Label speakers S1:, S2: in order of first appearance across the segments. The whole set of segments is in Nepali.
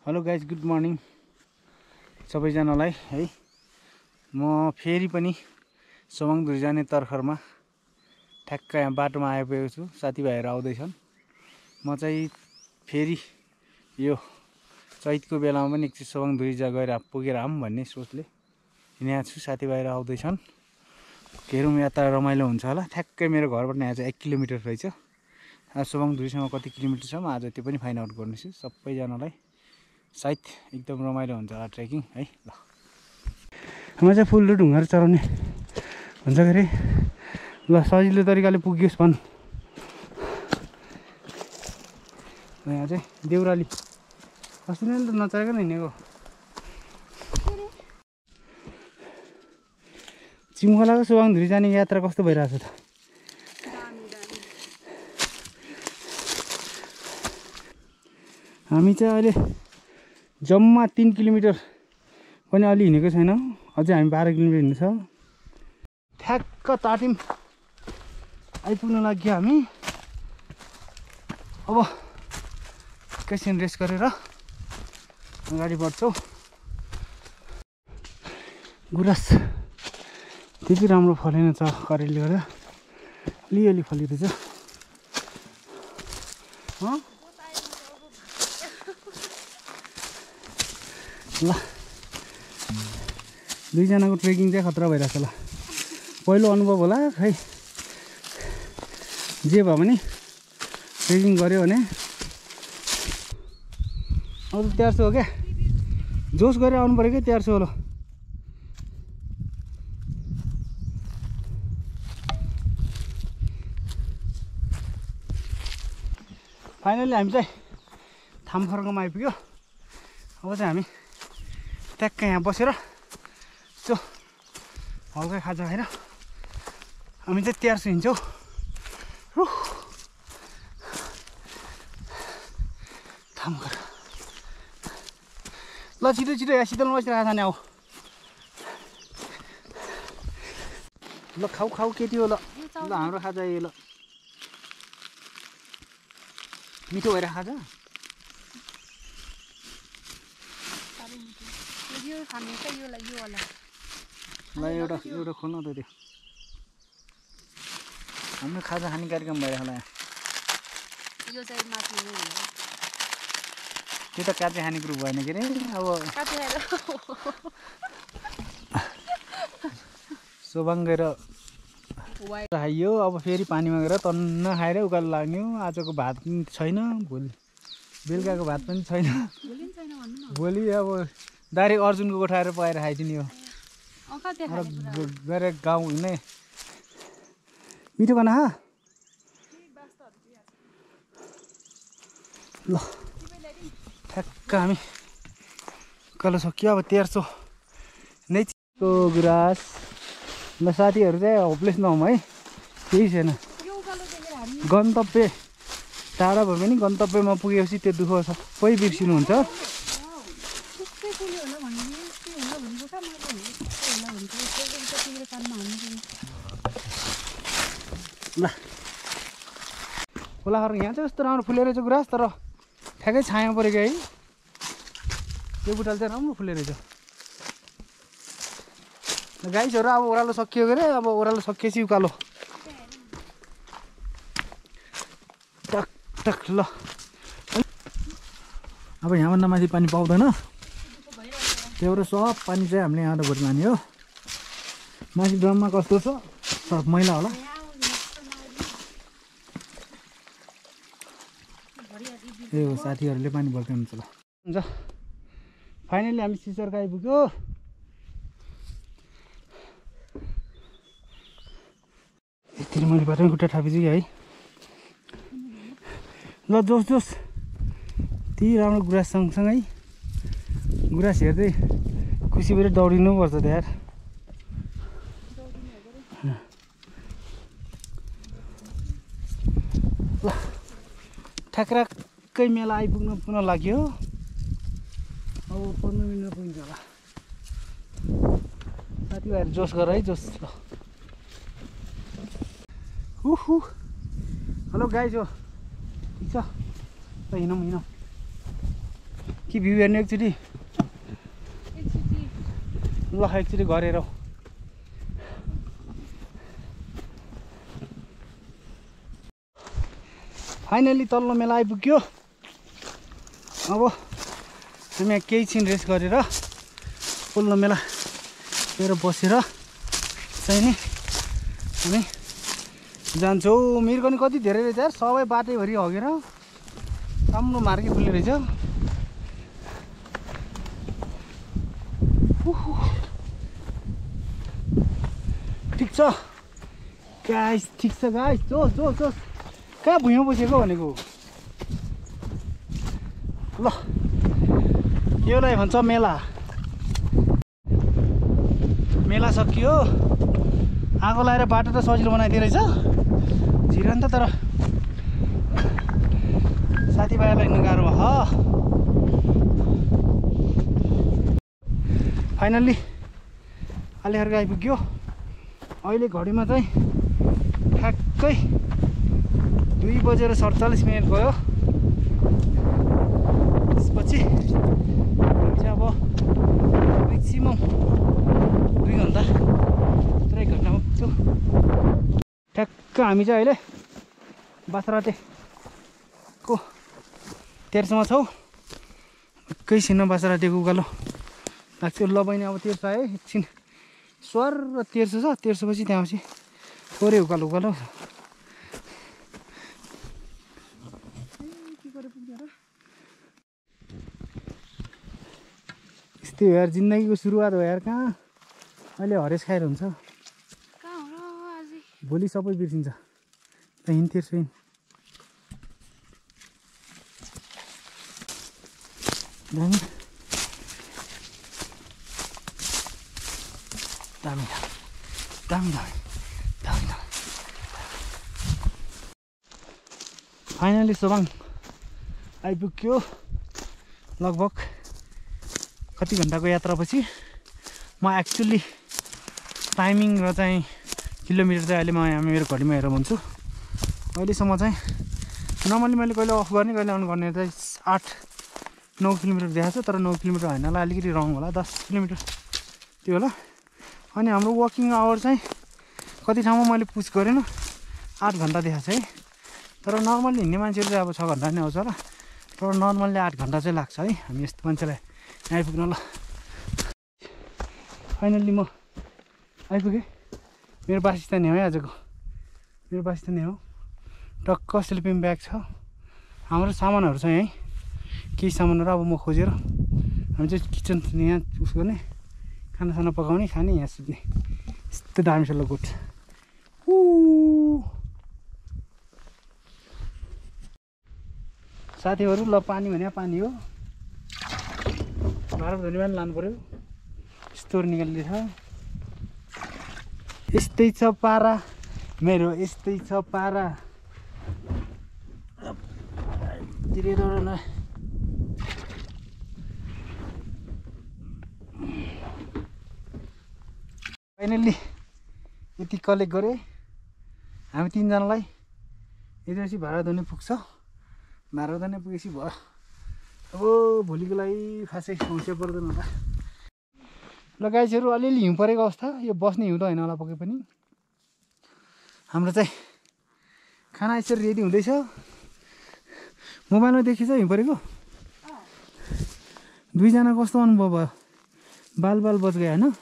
S1: हेलो गाइज, गुड मर्निङ सबैजनालाई है। म फेरि पनि सोवाङधुरी जाने तर्खरमा ठ्याक्क यहाँ बाटोमा आइपुगेको छु। साथीभाइहरू आउँदैछन्। म चाहिँ फेरि यो चैतको बेलामा पनि एकचोटि सोवाङधुरी गएर पुगेर आऊँ भन्ने सोचले यहाँ छु। साथीभाइहरू आउँदैछन्। हेरौँ यात्रा रमाइलो हुन्छ होला। ठ्याक्कै मेरो घरबाट यहाँ चाहिँ 1 किलोमिटर रहेछ। सोवाङधुरीसँग कति किलोमिटर छ म आज त्यो पनि फाइन्ड आउट गर्नेछु। सबैजनालाई सायद एकदम रमाइलो हुन्छ होला ट्रेकिङ है। ल हामी चाहिँ फुल र ढुङ्गाहरू चढाउने हुन्छ के अरे। ल सजिलो तरिकाले पुगियोस् भन्। यहाँ चाहिँ देउराली अस्ति नै त नचढेको हिँडेको। चिमखोलाको सोवाङधुरी जाने यात्रा कस्तो भइरहेछ त? हामी चाहिँ अहिले जम्मा 3 किलोमिटर पनि अलि हिँडेको छैनौँ। अझै हामी 12 किलोमिटर हिँड्नु छ। ठ्याक्क ताटिम आइपुग्न लाग्यो हामी। अब एकैछिन रेस्ट गरेर अगाडि बढ्छौँ। गुराँस त्यति राम्रो फलेन छ, करेलले गर्दा अलिअलि फलिरहेछ। ल दुईजनाको ट्रेकिङ चाहिँ खतरा भइरहेछ। ल पहिलो अनुभव होला खै, जे भए पनि ट्रेकिङ गऱ्यो भने अब त 1300 हो क्या। जोस गरेर आउनु पऱ्यो क्या 1300 होला। फाइनली हामी चाहिँ थामखर्कमा आइपुग्यो। अब चाहिँ हामी ट्याक्क यहाँ बसेर यसो हल्का खाजा खाएर हामी चाहिँ 1300 हिँड्छौँ। थामखर्क ल छिटो छिटो यहाँ शीतलमा बसिरहेको छ नि। आऊ ल खाऊ खाऊ केटी हो। ल ल हाम्रो खाजा यो। ल मिठो भएर खाजा। ल एउटा खोल्नु त त्यो हाम्रो खाजा खाने कार्यक्रम भइरहेको होला यहाँ। त्यो त काँचे खाने कुरो भएन के अरे। अब सोबाङ गएर खाइयो। अब फेरि पानीमा गएर तन्न खाएर उकालो लाग्ने हो। आजको भात पनि छैन, भोलि बेलुकाको भात पनि छैन। भोलि अब डाइरेक्ट अर्जुनको कोठाएर पकाएर खाइदिने हो। गएर गाउँ हिँड्ने मिठो खाना खा। ल ठ्याक्क हामी उकालो सक्यो। अब 1300 नै गुराँस। ल साथीहरू चाहिँ होपलेस नहौँ है, केही छैन। गन्तव्य टाढा भयो भने गन्तव्यमा पुगेपछि त्यो दुःख सबै बिर्सिनुहुन्छ। ल खोलाखर यहाँ चाहिँ यस्तो राम्रो फुलेर रहेछ गुराँस, तर ठ्याक्कै छायामा परेको है। त्यो बुटाल चाहिँ राम्रो फुलेर रहेछ। गाइसहरू अब ओह्रालो सकियो के अरे। अब ओह्रालो सकिएपछि उकालो टक टक। ल अब यहाँभन्दा माथि पानी पाउँदैन, त्यही भएर सब पानी चाहिँ हामीले यहाँ भरि लाने हो। माथि ड्रममा कस्तो छ, सब मैला होला। ए हो साथीहरूले पानी भर्दै हुन्छ। ल हुन्छ फाइनली हामी सिसरका आइपुग्यो। यति मैले बाटोमा खुट्टा थापेछु कि है। ल जोस जोस त्यही राम्रो गुराँस सँगसँगै गुराँस हेर्दै खुसी भएर दौडिनु पर्छ त यार। ल ठ्याक्कै मेला आइपुग्न लाग्यो। अब 15 मिनटमा पुगिन्छ होला। साथीभाइहरू जोस गर है, जोस। ल हेलो गाइज हो, ठिक छ त हिँडौँ। कि भ्यू हेर्ने एकचोटि ल एकचोटि गरेर फाइनली तल्लो मेला आइपुग्यो। अब हामी यहाँ केही छिन रेस्ट गरेर पल्लो मेला गएर बसेर चाहिँ नि हामी जान्छौँ। मिर्गनी कति धेरै रहेछ यार, सबै बाटैभरि हगेर राम्रो मार्केट खुल्ने रहेछ। ठिक छ गाइस, ठिक छ गाइस, जोस जोस जोस। कहाँ भुइँमा बसेको भनेको ल, यसलाई भन्छ मेला। मेला सकियो, आगो लगाएर बाटो त सजिलो बनाइदिए रहेछ, झिरन त, तर साथीभाइहरूलाई हिँड्नु गाह्रो भयो। फाइनल्ली आलिखर्क आइपुग्यो। अहिले घडीमा चाहिँ ठ्याक्कै 2:47 भयो। त्यसपछि हामी चाहिँ अब म्याक्सिमम 2 घन्टा 1 घन्टामा पुग्छौँ। ठ्याक्क हामी चाहिँ अहिले बाख्राराटेको तेर्सोमा छौँ। एकैछिनमा बाख्राराटेको उकालो लाग्छ। ल बहिनी अब तेर्सो आयो, एकछिन स्वर र तेर्सो छ, तेर्सोपछि त्यहाँपछि थोरै उकालो उकालो छ। यस्तै हो यार, जिन्दगीको सुरुवात हो यार। कहाँ अहिले हरेस खाएर हुन्छ, भोलि सबै बिर्सिन्छ। त हिँड तेर्सो हिँड। दामी दामी दामी दामी दामी दामी। फाइनली सोबाङ आइपुग्यो। लगभग कति घन्टाको यात्रापछि म एक्चुअली टाइमिङ र चाहिँ किलोमिटर चाहिँ अहिले म यहाँ मेरो घडीमा हेरेर भन्छु। अहिलेसम्म चाहिँ नर्मली मैले कहिले अफ गर्ने कहिले अन गर्ने चाहिँ 8-9 किलोमिटर देखाएको छ, तर 9 किलोमिटर होइन होला, अलिकति रङ होला, 10 किलोमिटर त्यो होला। अनि हाम्रो वकिङ आवर चाहिँ कति ठाउँमा मैले पुस गरेन, 8 घन्टा देखाएको छ है। तर नर्मल्ली हिँड्ने मान्छेहरू चाहिँ अब 6 घन्टा नै आउँछ होला, तर नर्मल्ली 8 घन्टा चाहिँ लाग्छ है हामी यस्तो मान्छेलाई आइपुग्न। ल फाइनल्ली म आइपुगेँ। मेरो बासस्थान हो है आजको, मेरो बासस्थान हो। टक्क स्लिपिङ ब्याग छ, हाम्रो सामानहरू छ यहीँ, केही सामानहरू अब म खोजेर हामी चाहिँ किचन यहाँ उस गर्ने, खानासाना पकाउने, खाने, यहाँ सुत्ने। यस्तो दामी छ ल गोठ। साथीहरू ल पानी भने पानी हो, भाँडा धुने पनि लानु पऱ्यो, यस्तो निकाल्दैछ। यस्तै छ पारा मेरो, यस्तै छ पारा। फाइनल्ली यति कलेक्ट गरेँ हामी 3 जनालाई। यतिपछि भाडा धुने पुग्छ, भाडा धुने पुगेपछि भयो। अब भोलिको लागि खासै समस्या पर्दैन होला। ल गाइजहरू, अलिअलि हिउँ परेको अवस्था, यो बस्ने हिउँ त होइन होला पक्कै पनि। हाम्रो चाहिँ खाना यसरी रेडी हुँदैछ। मोबाइलमा देखिन्छ हिउँ परेको। 2 जना कस्तो अनुभव भयो, बाल बाल बच गयो होइन,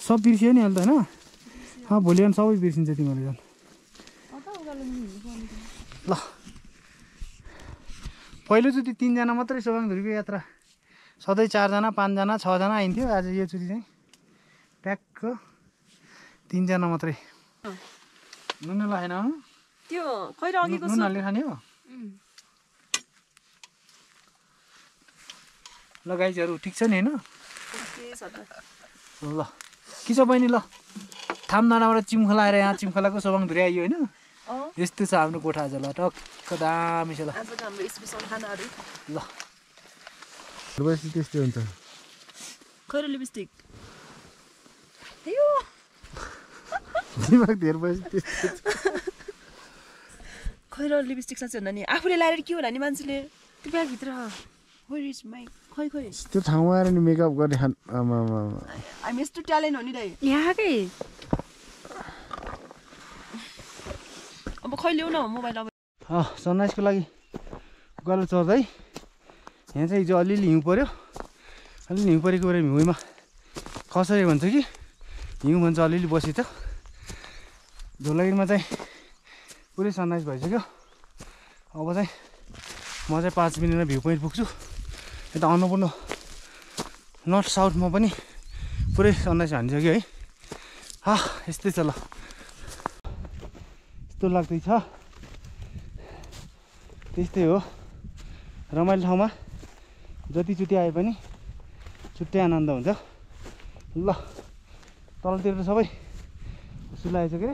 S1: सब बिर्सियो नि अहिले त होइन। भोलि अनि सबै बिर्सिन्छ तिमीहरूले झन्। ल पहिलोचोटि 3 जना मात्रै सोबाङधुरीको यात्रा, सधैँ 4 जना 5 जना 6 जना आइन्थ्यो। आज योचोटि चाहिँ ट्याक्क 3 जना मात्रै। नुन लगाएन
S2: त्यो खैर अघिको
S1: नुन हालेर खाने हो। ल गाइजहरू ठिक छ नि होइन। ल के छ बहिनी, ल थामनाडाबाट चिमखोला आएर यहाँ चिमखोलाको सोबाङधुरी आइयो होइन। यस्तो छ हाम्रो कोठा आज। ल टक्क दामी छ। ल ल त्यस्तै हुन्छ।
S2: खैर लिपस्टिक
S1: दिमाग धेर भएपछि त्यस्तै
S2: खैर लिपस्टिक साँच्चै हुँदा नि आफूले लगाएर के होला नि मान्छेले त्यो ब्यागभित्र Where is my खोइ खोइ
S1: त्यो ठाउँमा आएर नि मेकअप गर्ने
S2: I'm Mr. Talent हो नि दाइ
S3: यहाँकै
S2: अब खै ल्याउ न मोबाइल अब
S1: सनराइजको लागि उकालो चढ्दै यहाँ चाहिँ हिजो अलिअलि हिउँ पऱ्यो अलिअलि हिउँ परेको बेला हिउँमा खसेको भन्छ कि हिउँ भन्छ अलिअलि बसेछ धुलागिरीमा चाहिँ पुरै सनराइज भइसक्यो अब चाहिँ म चाहिँ 5 मिनटमा भ्यू पोइन्ट पुग्छु यता अन्नपूर्ण नर्थ साउथमा पनि पुरै सनराइज हानिसक्यो है यस्तै छ ल यस्तो लाग्दैछ त्यस्तै हो रमाइलो ठाउँमा जतिचोटि आए पनि छुट्टै आनन्द हुन्छ ल तलतिर त सबै सुलाएछ के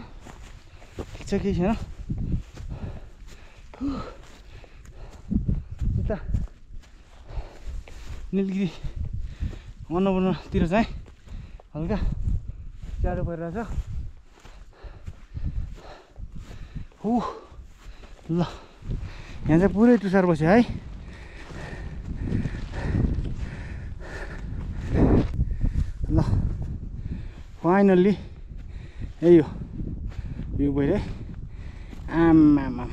S1: ठिक छ केही छैन यता निलगिरी अन्नपूर्णतिर चाहिँ हल्का जाडो परिरहेछ ल यहाँ चाहिँ पुरै तुषार बस्यो है ल फाइनल्ली यही हो भ्यू पोइन्ट है आमामा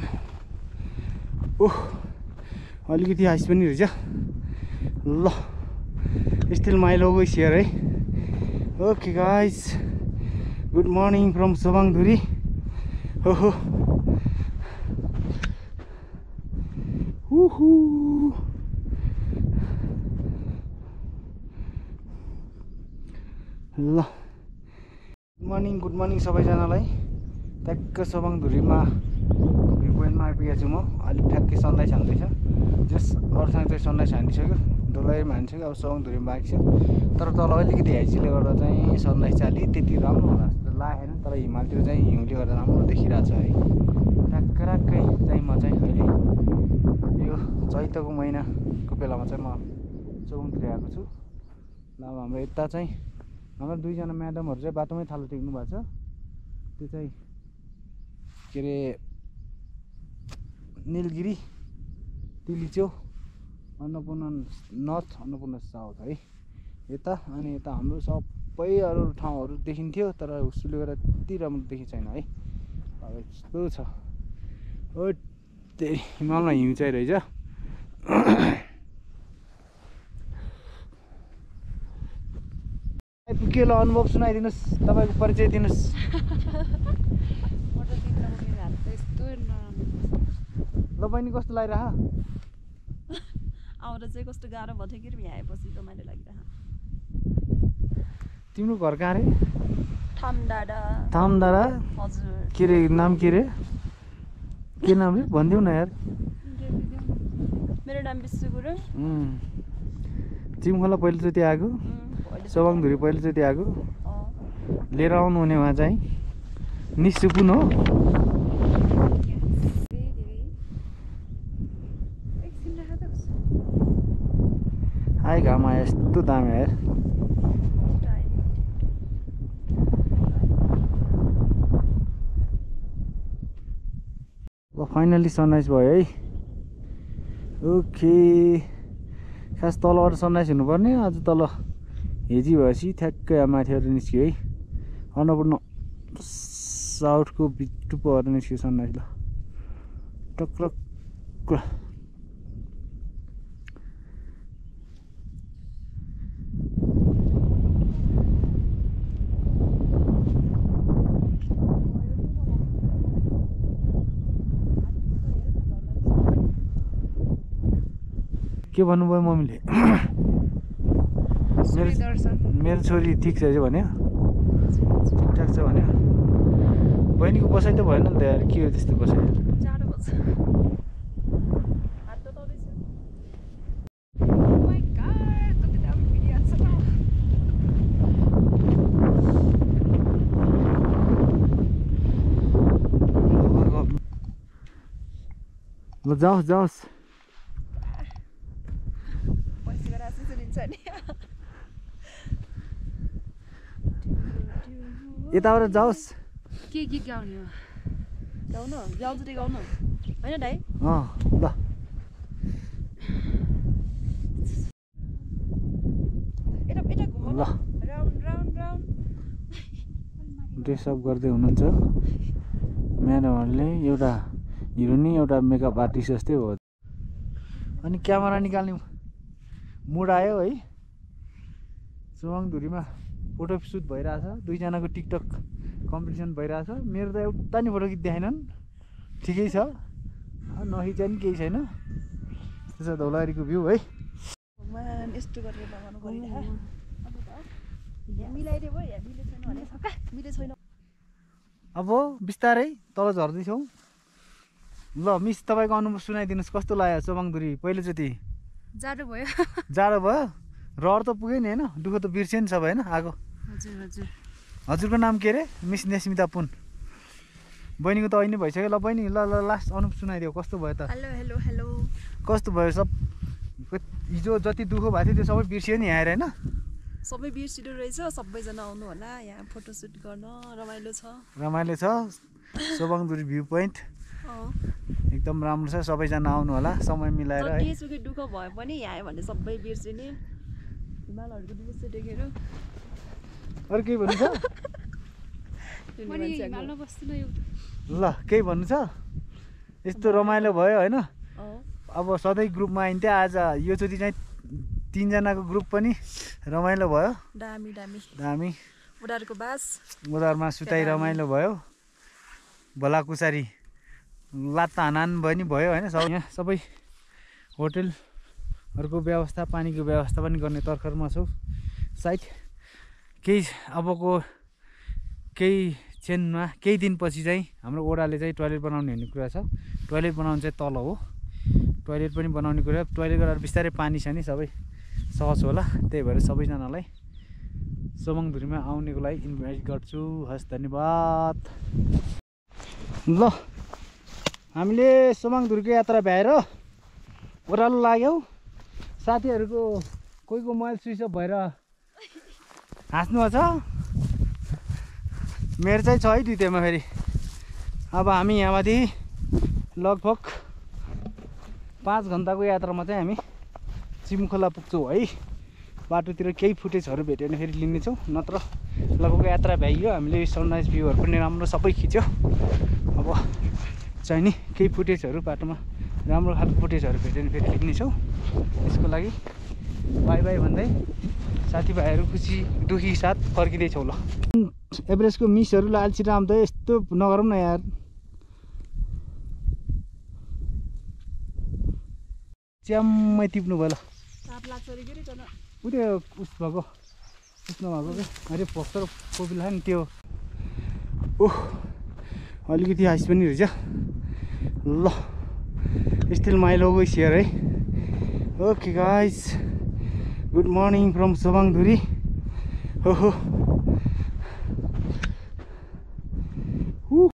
S1: अलिकति आइस पनि रहेछ ल still my logo is here है okay guys good morning from Sobangdhuri ओहो ल गुड मर्निङ सबैजनालाई ट्याक्क सोबाङधुरीमा भ्यू पोइन्टमा आइपुगेको छु म अलिक ठ्याक्कै सनराइज हान्दैछ जस अरूसँग चाहिँ सनराइज हानिसक्यो धुलागिरीमा हानिसक्यो अब सोबाङधुरीमा बाँकी छ तर तल अलिकति हाइसीले गर्दा चाहिँ सनराइज चाहिँ अलिक त्यति राम्रो होला जस्तो लागेन तर हिमालतिर चाहिँ हिउँले गर्दा राम्रो देखिरहेको छ है ट्याक्कै चाहिँ म चाहिँ अहिले यो चैतको महिनाको बेलामा चाहिँ म सोबाङधुरी आएको छु ल अब हाम्रो यता चाहिँ हाम्रो 2 जना म्याडमहरू चाहिँ बाटोमै थालो टेक्नु भएको छ त्यो चाहिँ के अरे निलगिरी तिलिचो अन्नपूर्ण नर्थ अन्नपूर्ण साउथ है यता अनि यता हाम्रो सबै अरू ठाउँहरू देखिन्थ्यो तर उसले गर्दा त्यति राम्रो देखिएको छैन है अब यस्तो छ ओ त्यही हिमालमा हिउँ चाहिँ रहेछ आइपुग्यो ल अनुभव सुनाइदिनुहोस् तपाईँको परिचय दिनुहोस् ल बहिनी कस्तो लागिरह
S2: आउँदा चाहिँ कस्तो गाह्रो भयो थियो कि यहाँ आएपछि रमाइलो लागिरह
S1: तिम्रो घर कहाँ रे
S2: थामडाँडा हजुर
S1: के रे नाम के रे के नाम रे भनिदेऊ न यार
S2: मेरो नाम विश्व गुरुङ
S1: चिमखोला पहिलोचोटि आएको सोबाङधुरी पहिलोचोटि आएको लिएर आउनु हुने उहाँ चाहिँ निसुकुन हो आइ घाम आयो यस्तो दामी यार ल फाइनल्ली सनराइज भयो है ओके खास तलबाट सनराइज हुनुपर्ने आज तल हेजी भएपछि ठ्याक्कै माथिबाट निस्क्यो है अन्नपूर्ण साउथको टुप्पोबाट निस्क्यो सनराइज ल टक्रक्क के भन्नुभयो मम्मीले मेरो छोरी ठिक छ भन्यो ठिकठाक छ भन्यो बहिनीको बसाइ त भएन नि त यार के हो त्यस्तो बसाइ ल जाओस् यताबाट जाओस्
S3: के गाउने हो
S2: गाउनु गाउँदै गाउनु होइन दाइ
S1: ल ड्रेसअप गर्दै हुनुहुन्छ म्याडमहरूले। एउटा हिरोनी एउटा मेकअप आर्टिस्ट जस्तै हो। अनि क्यामेरा निकाल्ने मुड आयो है। सोवाङधुरीमा फोटो सुट भइरहेछ, दुईजनाको टिकटक कम्पिटिसन भइरहेछ। मेरो त एउटा नि फोटो खिच्दैनन्, ठिकै छ, नखिचा नि केही छैन। त्यस्तो छ धौलागिरीको भ्यू है।
S2: यस्तो गरेर लगाउनु परिरहेको मिलाइदियो भयो, या मिले छैन भने सका मिले छैन।
S1: अब बिस्तारै तल झर्दैछौँ। ल मिस तपाईँको अनुभव सुनाइदिनुहोस्, कस्तो लाग्यो सोवाङधुरी पहिलोचोटि?
S3: जाडो भयो।
S1: जाडो भयो, रहर त पुग्यो नि होइन, दुःख त बिर्स्यो नि सबै होइन आगो।
S3: हजुर हजुर।
S1: हजुरको नाम के अरे? मिस नेस्मिता पुन। बहिनीको त अहिले भइसक्यो। ल बहिनी, ल लास्ट अनुभव सुनाइदियो, कस्तो भयो त?
S2: Hello hello hello.
S1: कस्तो भयो? सब हिजो जति दुःख भएको थियो त्यो सबै बिर्स्यो नि आएर होइन?
S2: सबै बिर्सिँदो रहेछ। सबैजना आउनु होला यहाँ फोटोसुट गर्न, रमाइलो छ।
S1: रमाइलो छ। सोवाङधुरी भ्यू पोइन्ट एकदम राम्रो छ, सबैजना आउनु होला समय मिलाएर है।
S2: जतिसुकै दुःख भए पनि यहाँ आयो भने सबै बिर्सिने। हिमालहरूको दृश्य देखेर
S1: अरू केही भन्नु छ? ल केही भन्नु छ? यस्तो रमाइलो भयो होइन? अब सधैँ ग्रुपमा आइन्थ्यो, आज योचोटि चाहिँ 3 जनाको ग्रुप पनि रमाइलो भयो।
S2: दामी दामी
S1: दामी।
S2: उनीहरूको बास
S1: उनीहरूमा सुताइ रमाइलो भयो। भलाकुसारी लात्ता हानान पनि भयो होइन? यहाँ सबै होटेलहरूको व्यवस्था, पानीको व्यवस्था पनि गर्ने तर्खरमा छौँ। सायद अबको केही क्षणमा केही दिनपछि चाहिँ हाम्रो ओडाले चाहिँ टोइलेट बनाउने हुने कुरा छ। टोइलेट बनाउनु चाहिँ तल हो, टोइलेट पनि बनाउने कुरा। टोइलेट गरेर बिस्तारै पानी छ नि सबै सहज होला। त्यही भएर सबैजनालाई सोवाङधुरीमा आउनेको लागि इन्भाइट गर्छु। हस्, धन्यवाद। ल हामीले सोवाङधुरीको यात्रा भ्याएर ओह्रालो लाग्यौँ। साथीहरूको कोहीको मोबाइल स्विच अफ भएर हाँस्नु छ। मेरो चाहिँ छ है द्वितीयमा फेरि। अब हामी यहाँमाथि लगभग 5 घन्टाको यात्रामा चाहिँ हामी चिमखोला पुग्छौँ है। बाटोतिर केही फुटेजहरू भेट्यो भने फेरि लिनेछौँ, नत्र लगभग यात्रा भ्याइयो। हामीले सनराइज भ्यूहरू पनि राम्रो सबै खिच्यो। अब चाहिँ नि केही फुटेजहरू बाटोमा राम्रो खालको फुटेजहरू भेट्यो भने फेरि लिनेछौँ। त्यसको लागि बाई बाई भन्दै साथीभाइहरू खुसी दुखी साथ फर्किँदैछौँ। ल एभरेस्टको मिसहरू अल्छी राम त यस्तो नगरौँ न यार। च्याम्मै टिप्नु भयो। ल उयो उस भएको उस नभएको क्या अरे भक्तर कोपिला नि त्यो। ओह अलिकति आइस पनि रहेछ। ल still my logo is here है। Okay guys, good morning from Sowangdhuri. हो